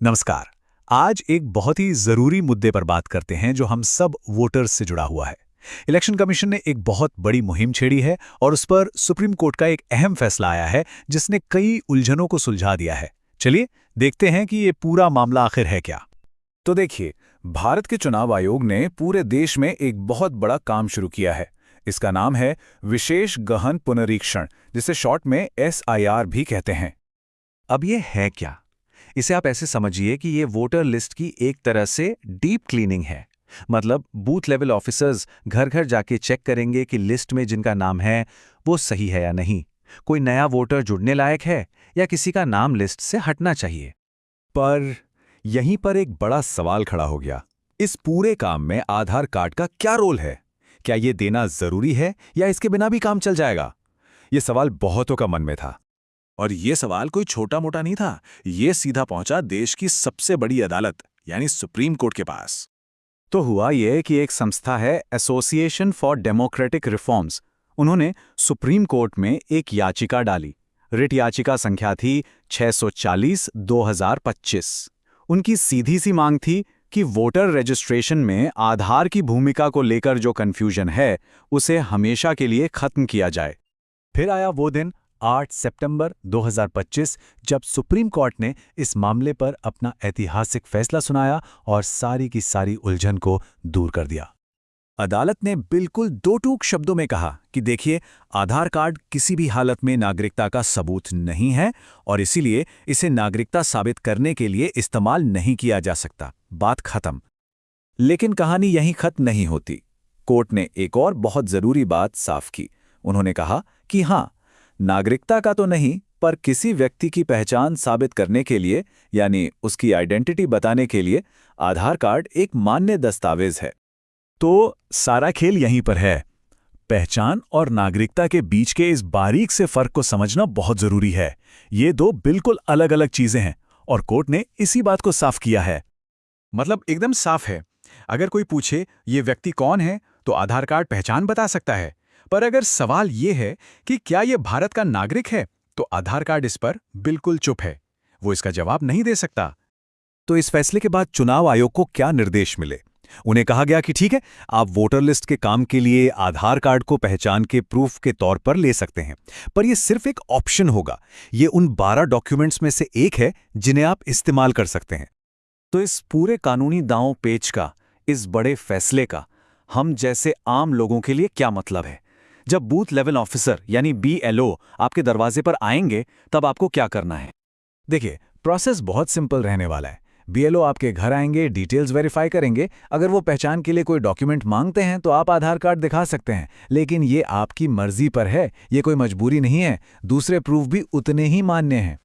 नमस्कार। आज एक बहुत ही जरूरी मुद्दे पर बात करते हैं जो हम सब वोटर्स से जुड़ा हुआ है। इलेक्शन कमीशन ने एक बहुत बड़ी मुहिम छेड़ी है और उस पर सुप्रीम कोर्ट का एक अहम फैसला आया है जिसने कई उलझनों को सुलझा दिया है। चलिए देखते हैं कि ये पूरा मामला आखिर है क्या। तो देखिए, भारत के चुनाव आयोग ने पूरे देश में एक बहुत बड़ा काम शुरू किया है। इसका नाम है विशेष गहन पुनरीक्षण, जिसे शॉर्ट में SIR भी कहते हैं। अब ये है क्या? इसे आप ऐसे समझिए कि ये वोटर लिस्ट की एक तरह से डीप क्लीनिंग है। मतलब बूथ लेवल ऑफिसर्स घर घर जाके चेक करेंगे कि लिस्ट में जिनका नाम है वो सही है या नहीं, कोई नया वोटर जुड़ने लायक है या किसी का नाम लिस्ट से हटना चाहिए। पर यहीं पर एक बड़ा सवाल खड़ा हो गया। इस पूरे काम में आधार कार्ड का क्या रोल है? क्या ये देना जरूरी है या इसके बिना भी काम चल जाएगा? ये सवाल बहुतों का मन में था। और ये सवाल कोई छोटा मोटा नहीं था, ये सीधा पहुंचा देश की सबसे बड़ी अदालत यानी सुप्रीम कोर्ट के पास। तो हुआ ये कि एक संस्था है एसोसिएशन फॉर डेमोक्रेटिक रिफॉर्म्स, उन्होंने सुप्रीम कोर्ट में एक याचिका डाली। रिट याचिका संख्या थी 640/2025। उनकी सीधी सी मांग थी कि वोटर रजिस्ट्रेशन में आधार की भूमिका को लेकर जो कंफ्यूजन है उसे हमेशा के लिए खत्म किया जाए। फिर आया वो दिन 8 सितंबर 2025 जब सुप्रीम कोर्ट ने इस मामले पर अपना ऐतिहासिक फैसला सुनाया और सारी की सारी उलझन को दूर कर दिया। अदालत ने बिल्कुल दो टूक शब्दों में कहा कि देखिए, आधार कार्ड किसी भी हालत में नागरिकता का सबूत नहीं है और इसीलिए इसे नागरिकता साबित करने के लिए इस्तेमाल नहीं किया जा सकता। बात खत्म। लेकिन कहानी यहीं खत्म नहीं होती। कोर्ट ने एक और बहुत जरूरी बात साफ की। उन्होंने कहा कि हाँ, नागरिकता का तो नहीं, पर किसी व्यक्ति की पहचान साबित करने के लिए यानी उसकी आइडेंटिटी बताने के लिए आधार कार्ड एक मान्य दस्तावेज है। तो सारा खेल यहीं पर है। पहचान और नागरिकता के बीच के इस बारीक से फर्क को समझना बहुत जरूरी है। ये दो बिल्कुल अलग अलग चीजें हैं और कोर्ट ने इसी बात को साफ किया है। मतलब एकदम साफ है। अगर कोई पूछे ये व्यक्ति कौन है तो आधार कार्ड पहचान बता सकता है, पर अगर सवाल ये है कि क्या ये भारत का नागरिक है तो आधार कार्ड इस पर बिल्कुल चुप है, वो इसका जवाब नहीं दे सकता। तो इस फैसले के बाद चुनाव आयोग को क्या निर्देश मिले? उन्हें कहा गया कि ठीक है, आप वोटर लिस्ट के काम के लिए आधार कार्ड को पहचान के प्रूफ के तौर पर ले सकते हैं, पर यह सिर्फ एक ऑप्शन होगा। ये उन 12 डॉक्यूमेंट्स में से एक है जिन्हें आप इस्तेमाल कर सकते हैं। तो इस पूरे कानूनी दांव पेच का, इस बड़े फैसले का हम जैसे आम लोगों के लिए क्या मतलब है? जब बूथ लेवल ऑफिसर यानी BLO आपके दरवाजे पर आएंगे तब आपको क्या करना है? देखिए, प्रोसेस बहुत सिंपल रहने वाला है। BLO आपके घर आएंगे, डिटेल्स वेरीफाई करेंगे। अगर वो पहचान के लिए कोई डॉक्यूमेंट मांगते हैं तो आप आधार कार्ड दिखा सकते हैं, लेकिन ये आपकी मर्जी पर है, ये कोई मजबूरी नहीं है। दूसरे प्रूफ भी उतने ही मान्य हैं।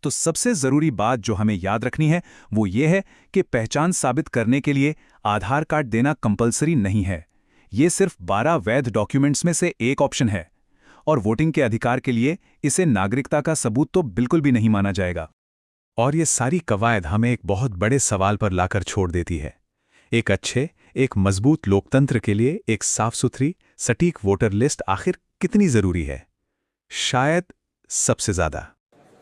तो सबसे जरूरी बात जो हमें याद रखनी है वो ये है कि पहचान साबित करने के लिए आधार कार्ड देना कंपलसरी नहीं है। ये सिर्फ 12 वैध डॉक्यूमेंट्स में से एक ऑप्शन है और वोटिंग के अधिकार के लिए इसे नागरिकता का सबूत तो बिल्कुल भी नहीं माना जाएगा। और ये सारी कवायद हमें एक बहुत बड़े सवाल पर लाकर छोड़ देती है। एक अच्छे, एक मजबूत लोकतंत्र के लिए एक साफ सुथरी, सटीक वोटर लिस्ट आखिर कितनी जरूरी है? शायद सबसे ज्यादा।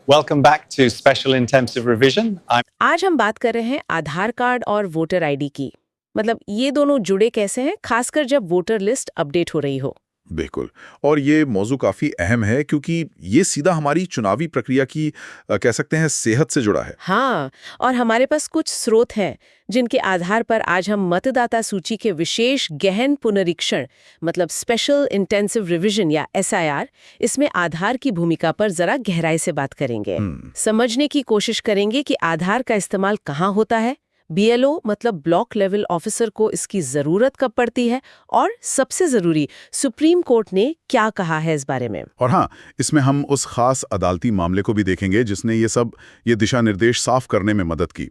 Welcome back to Special Intensive Revision. आज हम बात कर रहे हैं आधार कार्ड और वोटर आईडी की। मतलब ये दोनों जुड़े कैसे हैं, खासकर जब वोटर लिस्ट अपडेट हो रही हो। बिल्कुल। और ये मौजू काफ़ी अहम है क्योंकि ये सीधा हमारी चुनावी प्रक्रिया की कह सकते हैं सेहत से जुड़ा है। हाँ, और हमारे पास कुछ स्रोत हैं जिनके आधार पर आज हम मतदाता सूची के विशेष गहन पुनरीक्षण मतलब स्पेशल इंटेंसिव रिवीजन या SIR, इसमें आधार की भूमिका पर जरा गहराई से बात करेंगे। समझने की कोशिश करेंगे कि आधार का इस्तेमाल कहाँ होता है, BLO मतलब ब्लॉक लेवल ऑफिसर को इसकी जरूरत कब पड़ती है, और सबसे जरूरी सुप्रीम कोर्ट ने क्या कहा है इस बारे में। और हाँ, इसमें हम उस खास अदालती मामले को भी देखेंगे जिसने ये दिशा निर्देश साफ करने में मदद की।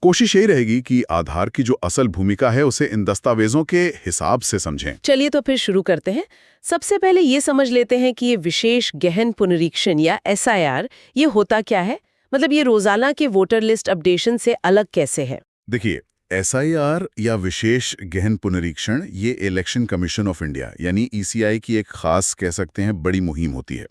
कोशिश यही रहेगी कि आधार की जो असल भूमिका है उसे इन दस्तावेजों के हिसाब से समझें। चलिए तो फिर शुरू करते हैं। सबसे पहले ये समझ लेते हैं कि ये विशेष गहन पुनरीक्षण या SIR ये होता क्या है। मतलब ये रोजाना के वोटर लिस्ट अपडेशन से अलग कैसे है? देखिए, SIR या विशेष गहन पुनरीक्षण ये इलेक्शन कमीशन ऑफ इंडिया यानी ECI की एक खास कह सकते हैं बड़ी मुहिम होती है।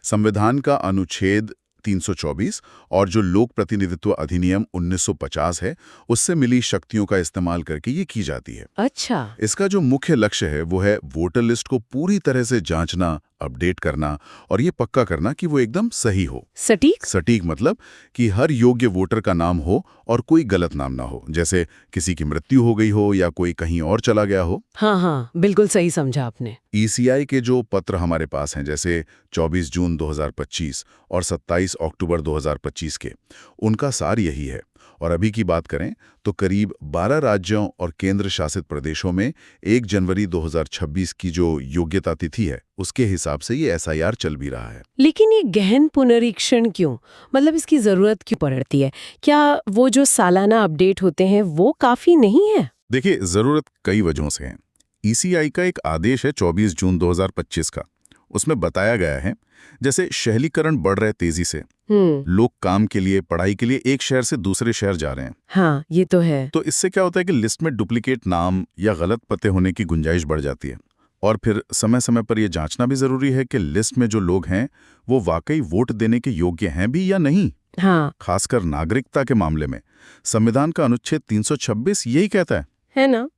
संविधान का अनुच्छेद 324 और जो लोक प्रतिनिधित्व अधिनियम 1950 है, उससे मिली शक्तियों का इस्तेमाल करके ये की जाती है। अच्छा। इसका जो मुख्य लक्ष्य है वो है वोटर लिस्ट को पूरी तरह से जांचना, अपडेट करना और ये पक्का करना कि वो एकदम सही हो। सटीक? सटीक मतलब कि हर योग्य वोटर का नाम हो और कोई गलत नाम ना हो, जैसे किसी की मृत्यु हो गई हो या कोई कहीं और चला गया हो। हाँ हाँ, बिल्कुल सही समझा आपने। ईसीआई के जो पत्र हमारे पास हैं, जैसे 24 जून 2025 और 27 अक्टूबर 2025 के, उनका सार यही है। और अभी की बात करें तो करीब 12 राज्यों और केंद्र शासित प्रदेशों में 1 जनवरी 2026 की जो योग्यता तिथि है, उसके हिसाब से ये एसआईआर चल भी रहा है। लेकिन ये गहन पुनरीक्षण क्यों? मतलब इसकी जरूरत क्यों पड़ती है? क्या वो जो सालाना अपडेट होते हैं वो काफी नहीं है? देखिए, जरूरत कई वजहों से है। ईसीआई का एक आदेश है 24 जून 2025 का। उसमें बताया गया है, जैसे शहरीकरण बढ़ रहा है तेजी से, लोग काम के लिए, पढ़ाई के लिए एक शहर से दूसरे शहर जा रहे हैं। हाँ, ये तो है। तो इससे क्या होता है कि लिस्ट में डुप्लीकेट नाम या गलत पते होने की गुंजाइश बढ़ जाती है। और फिर समय समय पर यह जांचना भी जरूरी है कि लिस्ट में जो लोग हैं वो वाकई वोट देने के योग्य हैं भी या नहीं। हाँ, खासकर नागरिकता के मामले में संविधान का अनुच्छेद 326 यही कहता है ना?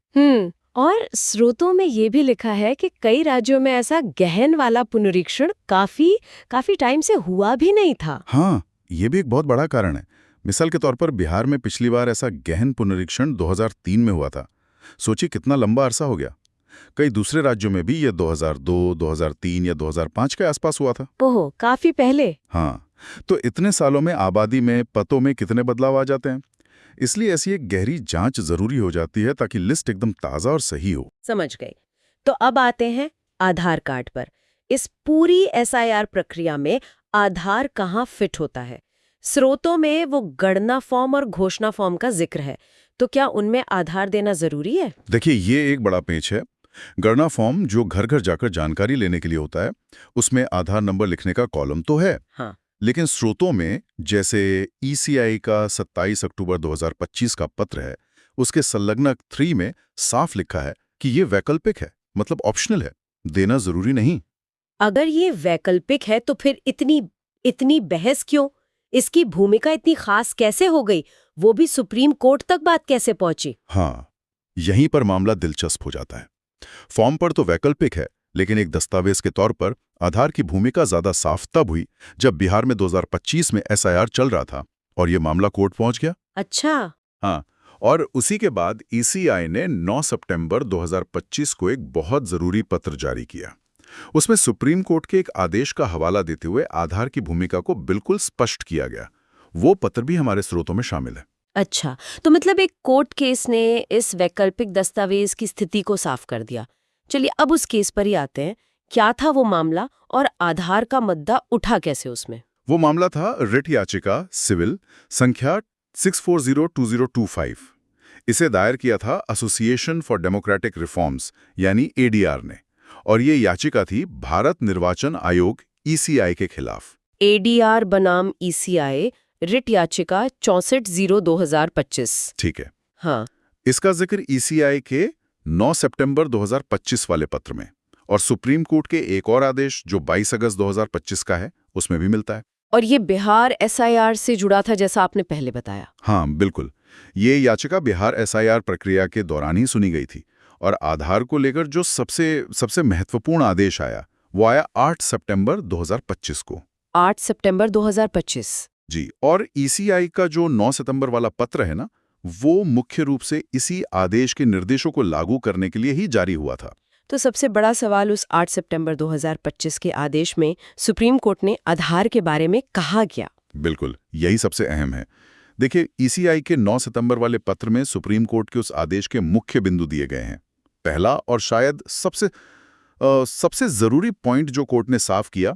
और स्रोतों में ये भी लिखा है कि कई राज्यों में ऐसा गहन वाला पुनरीक्षण काफी टाइम से हुआ भी नहीं था। हाँ, ये भी एक बहुत बड़ा कारण है। मिसाल के तौर पर बिहार में पिछली बार ऐसा गहन पुनरीक्षण 2003 में हुआ था। सोचिए कितना लंबा अरसा हो गया। कई दूसरे राज्यों में भी ये 2002, 2003 या 2005 के आसपास हुआ था। ओह, काफी पहले। हाँ, तो इतने सालों में आबादी में, पतों में कितने बदलाव आ जाते हैं। इसलिए ऐसी एक गहरी जांच जरूरी हो जाती है ताकि लिस्ट एकदम ताज़ा और सही हो। समझ गई। तो अब आते हैं आधार कार्ड पर। इस पूरी एसआईआर प्रक्रिया में आधार कहाँ फिट होता है? स्रोतों में वो गणना फॉर्म और घोषणा फॉर्म का जिक्र है, तो क्या उनमें आधार देना जरूरी है? देखिए, ये एक बड़ा पेच है। गणना फॉर्म जो घर घर जाकर जानकारी लेने के लिए होता है, उसमें आधार नंबर लिखने का कॉलम तो है। हाँ। लेकिन स्रोतों में, जैसे ईसीआई का 27 अक्टूबर 2025 का पत्र है, उसके संलग्नक 3 में साफ लिखा है कि ये वैकल्पिक है, मतलब ऑप्शनल है, देना जरूरी नहीं। अगर ये वैकल्पिक है तो फिर इतनी बहस क्यों? इसकी भूमिका इतनी खास कैसे हो गई? वो भी सुप्रीम कोर्ट तक बात कैसे पहुंची? हाँ, यहीं पर मामला दिलचस्प हो जाता है। फॉर्म पर तो वैकल्पिक है, लेकिन एक दस्तावेज के तौर पर आधार की भूमिका ज्यादा साफ तब हुई जब बिहार में 2025 में एसआईआर चल रहा था और ये मामला कोर्ट पहुंच गया। अच्छा। हाँ, और उसी के बाद ईसीआई ने 9 सितंबर 2025 को एक बहुत जरूरी पत्र जारी किया। उसमें सुप्रीम कोर्ट के एक आदेश का हवाला देते हुए आधार की भूमिका को बिल्कुल स्पष्ट किया गया। वो पत्र भी हमारे स्रोतों में शामिल है। अच्छा, तो मतलब एक कोर्ट केस ने इस वैकल्पिक दस्तावेज की स्थिति को साफ कर दिया। चलिए अब उस केस पर ही आते हैं। क्या था वो मामला और आधार का मुद्दा उठा कैसे उसमें? वो मामला था रिट याचिका सिविल संख्या 6402025। इसे दायर किया था एसोसिएशन फॉर डेमोक्रेटिक रिफॉर्म्स यानी एडीआर ने, और ये याचिका थी भारत निर्वाचन आयोग ईसीआई के खिलाफ। एडीआर बनाम ईसीआई, रिट याचिका 64/0/2025। ठीक है। हाँ। इसका जिक्र ईसीआई के 9 सितंबर 2025 वाले पत्र में और सुप्रीम कोर्ट के एक और आदेश जो 22 अगस्त 2025 का है, उसमें भी मिलता है। और ये बिहार एसआईआर से जुड़ा था, जैसा आपने पहले बताया। हाँ, बिल्कुल। ये याचिका बिहार एसआईआर प्रक्रिया के दौरान ही सुनी गई थी और आधार को लेकर जो सबसे महत्वपूर्ण आदेश आया, वो आया 8 सितंबर 2025 को। 8 सितंबर 2025। जी, और ईसीआई का जो 9 सितंबर वाला पत्र है ना, वो मुख्य रूप से इसी आदेश के निर्देशों को लागू करने के लिए ही जारी हुआ था। तो सबसे बड़ा सवाल उस 8 सितंबर 2025 के आदेश में सुप्रीम कोर्ट ने आधार के बारे में कहा क्या? बिल्कुल, यही सबसे अहम है। देखिए, ईसीआई के 9 सितंबर वाले पत्र में सुप्रीम कोर्ट के उस आदेश के मुख्य बिंदु दिए गए हैं। पहला और शायद सबसे जरूरी पॉइंट जो कोर्ट ने साफ किया,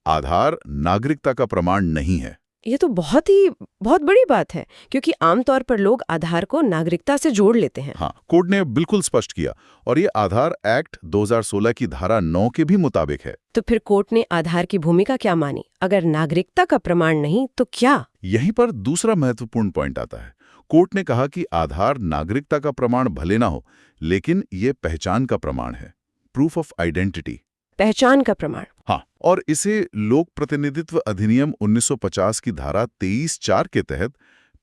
आधार नागरिकता का प्रमाण नहीं है। ये तो बहुत बड़ी बात है, क्योंकि आमतौर पर लोग आधार को नागरिकता से जोड़ लेते हैं। हाँ, कोर्ट ने बिल्कुल स्पष्ट किया, और ये आधार एक्ट 2016 की धारा 9 के भी मुताबिक है। तो फिर कोर्ट ने आधार की भूमिका क्या मानी? अगर नागरिकता का प्रमाण नहीं तो क्या? यहीं पर दूसरा महत्वपूर्ण पॉइंट आता है। कोर्ट ने कहा कि आधार नागरिकता का प्रमाण भले ना हो, लेकिन ये पहचान का प्रमाण है, प्रूफ ऑफ आइडेंटिटी। पहचान का प्रमाण। हाँ, और इसे लोक प्रतिनिधित्व अधिनियम 1950 की धारा 23(4) के तहत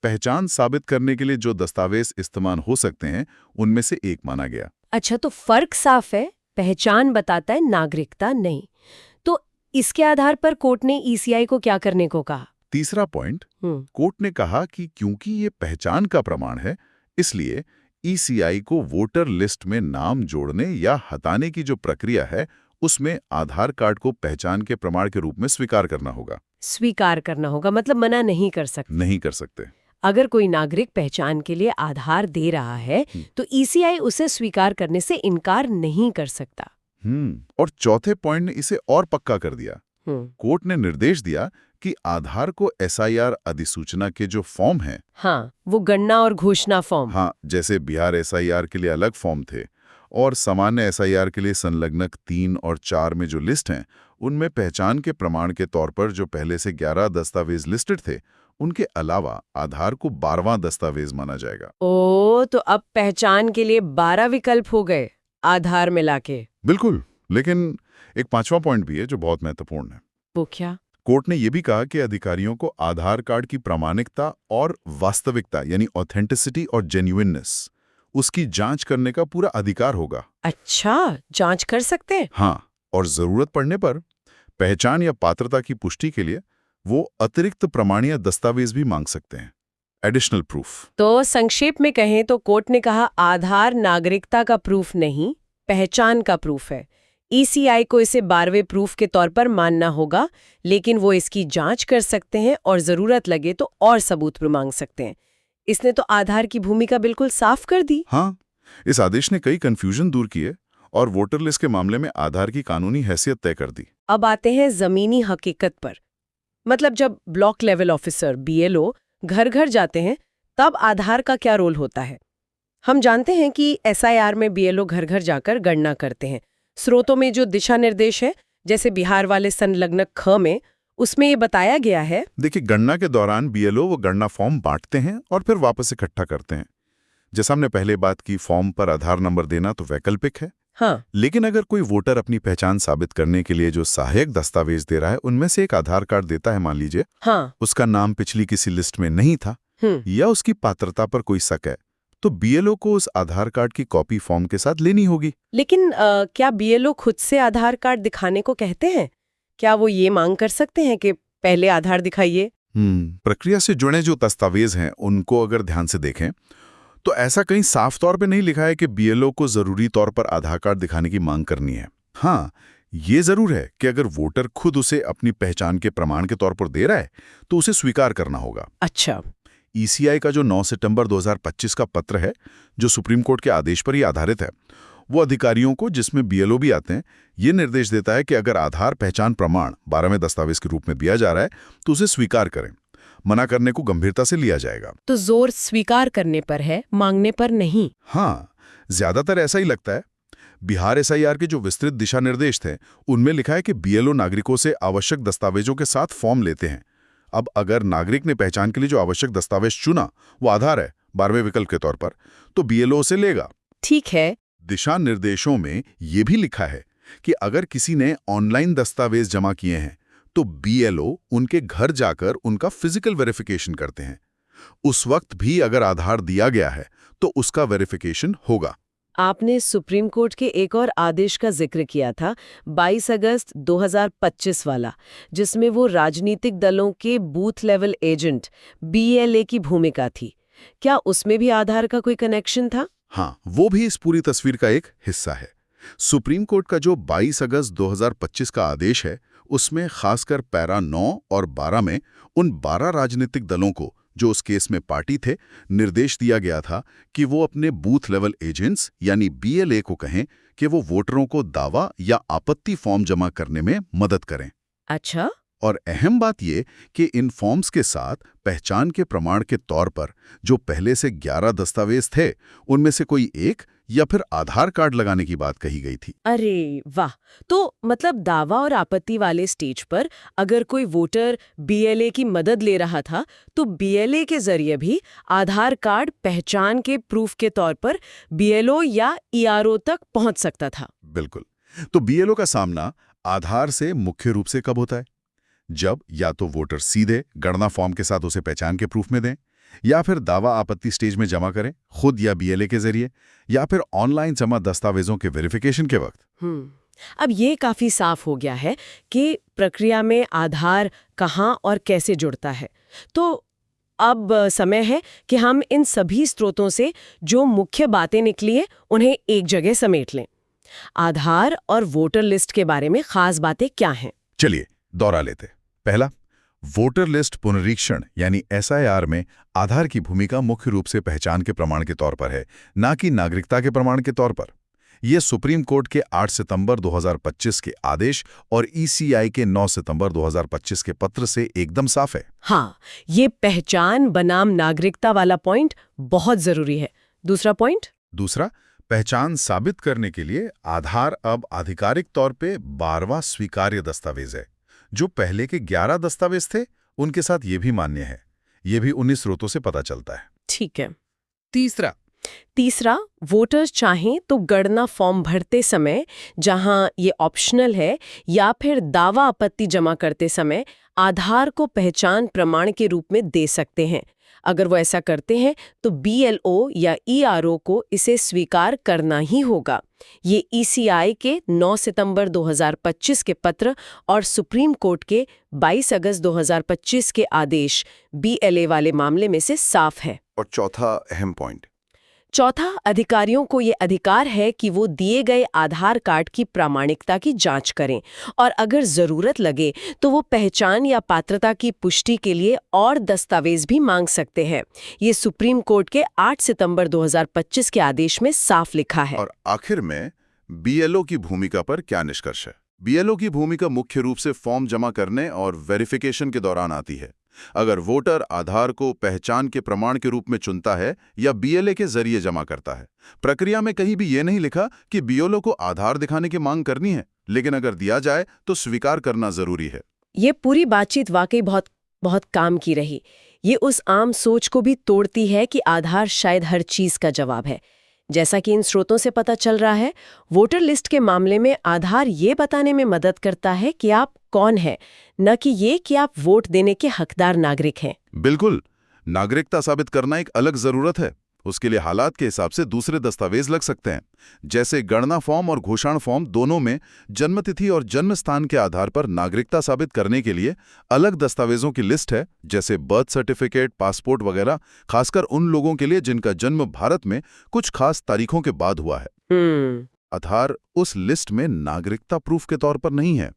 पहचान साबित करने के लिए जो दस्तावेज इस्तेमाल हो सकते हैं उनमें से एक माना गया। अच्छा, तो फर्क साफ है, पहचान बताता है, नागरिकता नहीं। तो इसके आधार पर कोर्ट ने ईसीआई को क्या करने को कहा? तीसरा पॉइंट, कोर्ट ने कहा कि क्योंकि ये पहचान का प्रमाण है, इसलिए ईसीआई को वोटर लिस्ट में नाम जोड़ने या हटाने की जो प्रक्रिया है उसमें आधार कार्ड को पहचान के प्रमाण के रूप में स्वीकार करना होगा। स्वीकार करना होगा मतलब मना नहीं कर सकते। नहीं कर सकते। अगर कोई नागरिक पहचान के लिए आधार दे रहा है तो ईसीआई उसे स्वीकार करने से इनकार नहीं कर सकता। और चौथे पॉइंट ने इसे और पक्का कर दिया। कोर्ट ने निर्देश दिया कि आधार को एसआईआर अधिसूचना के जो फॉर्म हैं, हाँ, वो गणना और घोषणा फॉर्म, हाँ, जैसे बिहार एसआईआर के लिए अलग फॉर्म थे और सामान्य एसआईआर के लिए संलग्नक 3 और 4 में जो लिस्ट हैं, उनमें पहचान के प्रमाण के तौर पर जो पहले से 11 दस्तावेज लिस्टेड थे, उनके अलावा आधार को 12वां दस्तावेज माना जाएगा। ओ, तो अब पहचान के लिए 12 विकल्प हो गए आधार मिला के। बिल्कुल, लेकिन एक 5वां पॉइंट भी है जो बहुत महत्वपूर्ण है। वो क्या? कोर्ट ने यह भी कहा कि अधिकारियों को आधार कार्ड की प्रामाणिकता और वास्तविकता यानी ऑथेंटिसिटी और जेन्युइननेस उसकी जांच करने का पूरा अधिकार होगा। अच्छा, जांच कर सकते हैं? हाँ, और जरूरत पड़ने पर पहचान या पात्रता की पुष्टि के लिए वो अतिरिक्त प्रमाणीय दस्तावेज भी मांग सकते हैं, एडिशनल प्रूफ। तो संक्षेप में कहें तो कोर्ट ने कहा आधार नागरिकता का प्रूफ नहीं, पहचान का प्रूफ है। ईसीआई को इसे 12वें प्रूफ के तौर पर मानना होगा, लेकिन वो इसकी जांच कर सकते हैं और जरूरत लगे तो और सबूत मांग सकते हैं। इसने तो आधार की भूमिका बिल्कुल साफ कर दी। हाँ, इस आदेश ने कई कंफ्यूजन दूर किए और वोटर लिस्ट के मामले में आधार की कानूनी हैसियत तय कर दी। अब आते हैं जमीनी हकीकत पर। मतलब जब ब्लॉक लेवल ऑफिसर बीएलओ घर घर जाते हैं तब आधार का क्या रोल होता है? हम जानते हैं कि एसआईआर में बीएलओ घर घर जाकर गणना करते हैं। स्रोतों में जो दिशा निर्देश है, जैसे बिहार वाले संलग्नक ख में, उसमें ये बताया गया है। देखिए, गणना के दौरान बीएलओ वो गणना फॉर्म बांटते हैं और फिर वापस इकट्ठा करते हैं। जैसा हमने पहले बात की, फॉर्म पर आधार नंबर देना तो वैकल्पिक है। हाँ, लेकिन अगर कोई वोटर अपनी पहचान साबित करने के लिए जो सहायक दस्तावेज दे रहा है उनमें से एक आधार कार्ड देता है, मान लीजिए हाँ, उसका नाम पिछली किसी लिस्ट में नहीं था या उसकी पात्रता पर कोई शक है, तो बीएलओ को उस आधार कार्ड की कॉपी फॉर्म के साथ लेनी होगी। लेकिन क्या बीएलओ खुद से आधार कार्ड दिखाने को कहते हैं? क्या वो ये मांग कर सकते हैं कि पहले आधार दिखाइए? प्रक्रिया से जुड़े जो दस्तावेज हैं उनको अगर ध्यान से देखें तो ऐसा कहीं साफ तौर पे नहीं लिखा है कि बीएलओ को जरूरी तौर पर आधार कार्ड दिखाने की मांग करनी है। हाँ, ये जरूर है कि अगर वोटर खुद उसे अपनी पहचान के प्रमाण के तौर पर दे रहा है तो उसे स्वीकार करना होगा। अच्छा, ईसीआई का जो 9 सितंबर 2025 का पत्र है, जो सुप्रीम कोर्ट के आदेश पर ही आधारित है, वो अधिकारियों को, जिसमें बीएलओ भी आते हैं, ये निर्देश देता है कि अगर आधार पहचान प्रमाण 12वें दस्तावेज के रूप में दिया जा रहा है तो उसे स्वीकार करें। मना करने को गंभीरता से लिया जाएगा। तो जोर स्वीकार करने पर है, मांगने पर नहीं। हाँ, ज्यादातर ऐसा ही लगता है। बिहार एसआईआर के जो विस्तृत दिशा निर्देश थे उनमें लिखा है कि बीएलओ नागरिकों से आवश्यक दस्तावेजों के साथ फॉर्म लेते हैं। अब अगर नागरिक ने पहचान के लिए जो आवश्यक दस्तावेज चुना वो आधार है 12वें विकल्प के तौर पर, तो बीएलओ उसे लेगा। ठीक है। दिशा निर्देशों में यह भी लिखा है कि अगर किसी ने ऑनलाइन दस्तावेज जमा किए हैं तो बीएलओ उनके घर जाकर उनका फिजिकल वेरिफिकेशन करते हैं। उस वक्त भी अगर आधार दिया गया है तो उसका वेरिफिकेशन होगा। आपने सुप्रीम कोर्ट के एक और आदेश का जिक्र किया था, 22 अगस्त 2025 वाला, जिसमें वो राजनीतिक दलों के बूथ लेवल एजेंट बीएलए की भूमिका थी। क्या उसमें भी आधार का कोई कनेक्शन था? हाँ, वो भी इस पूरी तस्वीर का एक हिस्सा है। सुप्रीम कोर्ट का जो 22 अगस्त 2025 का आदेश है उसमें खासकर पैरा 9 और 12 में उन 12 राजनीतिक दलों को, जो उस केस में पार्टी थे, निर्देश दिया गया था कि वो अपने बूथ लेवल एजेंट्स यानी बीएलए को कहें कि वो वोटरों को दावा या आपत्ति फॉर्म जमा करने में मदद करें। अच्छा। और अहम बात ये कि इन फॉर्म्स के साथ पहचान के प्रमाण के तौर पर जो पहले से 11 दस्तावेज थे उनमें से कोई एक या फिर आधार कार्ड लगाने की बात कही गई थी। अरे वाह! तो मतलब दावा और आपत्ति वाले स्टेज पर अगर कोई वोटर बीएलए की मदद ले रहा था तो बीएलए के जरिए भी आधार कार्ड पहचान के प्रूफ के तौर पर बीएलओ या ईआरओ तक पहुंच सकता था। बिल्कुल। तो बीएलओ का सामना आधार से मुख्य रूप से कब होता है? जब या तो वोटर सीधे गणना फॉर्म के साथ उसे पहचान के प्रूफ में दें, या फिर दावा आपत्ति स्टेज में जमा करें खुद या बीएलए के जरिए, या फिर ऑनलाइन जमा दस्तावेजों के वेरिफिकेशन के वक्त। अब ये काफी साफ हो गया है कि प्रक्रिया में आधार कहाँ और कैसे जुड़ता है। तो अब समय है कि हम इन सभी स्रोतों से जो मुख्य बातें निकली हैं उन्हें एक जगह समेट लें। आधार और वोटर लिस्ट के बारे में खास बातें क्या हैं? चलिए दोहरा लेते। पहला, वोटर लिस्ट पुनरीक्षण यानी एसआईआर में आधार की भूमिका मुख्य रूप से पहचान के प्रमाण के तौर पर है, ना कि नागरिकता के प्रमाण के तौर पर। यह सुप्रीम कोर्ट के 8 सितंबर 2025 के आदेश और ईसीआई के 9 सितंबर 2025 के पत्र से एकदम साफ है। हाँ, ये पहचान बनाम नागरिकता वाला पॉइंट बहुत जरूरी है। दूसरा पॉइंट? दूसरा, पहचान साबित करने के लिए आधार अब आधिकारिक तौर पे 12वां स्वीकार्य दस्तावेज है। जो पहले के 11 दस्तावेज थे उनके साथ ये भी मान्य है। ये भी 19 स्रोतों से पता चलता है। ठीक है। तीसरा, वोटर्स चाहें तो गणना फॉर्म भरते समय, जहां ये ऑप्शनल है, या फिर दावा आपत्ति जमा करते समय आधार को पहचान प्रमाण के रूप में दे सकते हैं। अगर वो ऐसा करते हैं तो बीएलओ या ईआरओ को इसे स्वीकार करना ही होगा। ये ईसीआई के 9 सितंबर 2025 के पत्र और सुप्रीम कोर्ट के 22 अगस्त 2025 के आदेश बीएलए वाले मामले में से साफ है। और चौथा अहम पॉइंट, चौथा, अधिकारियों को ये अधिकार है कि वो दिए गए आधार कार्ड की प्रामाणिकता की जांच करें और अगर जरूरत लगे तो वो पहचान या पात्रता की पुष्टि के लिए और दस्तावेज भी मांग सकते हैं। ये सुप्रीम कोर्ट के 8 सितंबर 2025 के आदेश में साफ लिखा है। और आखिर में बीएलओ की भूमिका पर क्या निष्कर्ष है? बीएलओ की भूमिका मुख्य रूप से फॉर्म जमा करने और वेरिफिकेशन के दौरान आती है। अगर वोटर आधार को पहचान के प्रमाण के रूप में चुनता है या बीएलए के जरिए जमा करता है, प्रक्रिया में कहीं भी ये नहीं लिखा कि बीएलओ को आधार दिखाने की मांग करनी है, लेकिन अगर दिया जाए तो स्वीकार करना जरूरी है। ये पूरी बातचीत वाकई बहुत बहुत काम की रही। ये उस आम सोच को भी तोड़ती है कि आधार शायद हर चीज का जवाब है। जैसा कि इन स्रोतों से पता चल रहा है, वोटर लिस्ट के मामले में आधार ये बताने में मदद करता है कि आप कौन हैं, न कि ये कि आप वोट देने के हकदार नागरिक हैं। बिल्कुल, नागरिकता साबित करना एक अलग जरूरत है। उसके लिए हालात के हिसाब से दूसरे दस्तावेज लग सकते हैं, जैसे गणना फॉर्म और घोषणा फॉर्म दोनों में जन्मतिथि और जन्म स्थान के आधार पर नागरिकता साबित करने के लिए अलग दस्तावेजों की लिस्ट है, जैसे बर्थ सर्टिफिकेट, पासपोर्ट वगैरह, खासकर उन लोगों के लिए जिनका जन्म भारत में कुछ खास तारीखों के बाद हुआ है। आधार उस लिस्ट में नागरिकता प्रूफ के तौर पर नहीं है,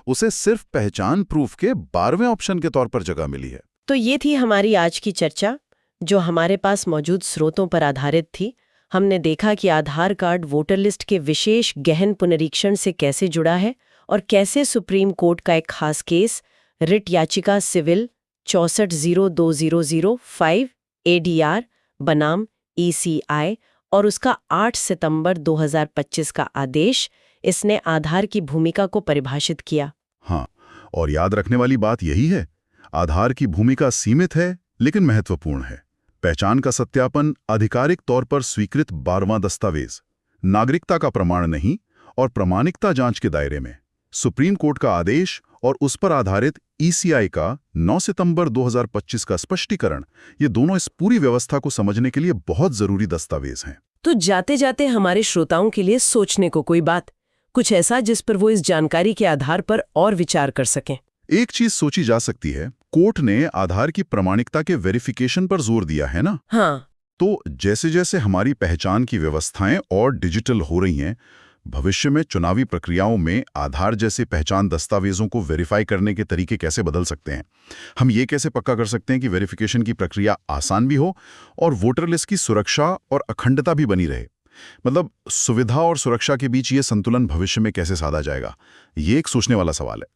उसे सिर्फ पहचान प्रूफ के 12वें ऑप्शन के तौर पर जगह मिली है। तो ये थी हमारी आज की चर्चा, जो हमारे पास मौजूद स्रोतों पर आधारित थी। हमने देखा कि आधार कार्ड वोटर लिस्ट के विशेष गहन पुनरीक्षण से कैसे जुड़ा है और कैसे सुप्रीम कोर्ट का एक खास केस, रिट याचिका सिविल 64020005 ADR बनाम ECI और उसका 8 सितंबर 2025 का आदेश, इसने आधार की भूमिका को परिभाषित किया। हाँ, और याद रखने वाली बात यही है, आधार की भूमिका सीमित है लेकिन महत्वपूर्ण है। पहचान का सत्यापन आधिकारिक तौर पर स्वीकृत 12वां दस्तावेज, नागरिकता का प्रमाण नहीं और प्रामाणिकता जांच के दायरे में। सुप्रीम कोर्ट का आदेश और उस पर आधारित ECI का 9 सितंबर 2025 का स्पष्टीकरण, ये दोनों इस पूरी व्यवस्था को समझने के लिए बहुत जरूरी दस्तावेज हैं। तो जाते जाते हमारे श्रोताओं के लिए सोचने को कोई बात, कुछ ऐसा जिस पर वो इस जानकारी के आधार पर और विचार कर सकें। एक चीज सोची जा सकती है, कोर्ट ने आधार की प्रामाणिकता के वेरिफिकेशन पर जोर दिया है ना? हाँ। तो जैसे जैसे हमारी पहचान की व्यवस्थाएं और डिजिटल हो रही हैं, भविष्य में चुनावी प्रक्रियाओं में आधार जैसे पहचान दस्तावेजों को वेरीफाई करने के तरीके कैसे बदल सकते हैं? हम ये कैसे पक्का कर सकते हैं कि वेरिफिकेशन की प्रक्रिया आसान भी हो और वोटर लिस्ट की सुरक्षा और अखंडता भी बनी रहे? मतलब सुविधा और सुरक्षा के बीच ये संतुलन भविष्य में कैसे साधा जाएगा? ये एक सोचने वाला सवाल है।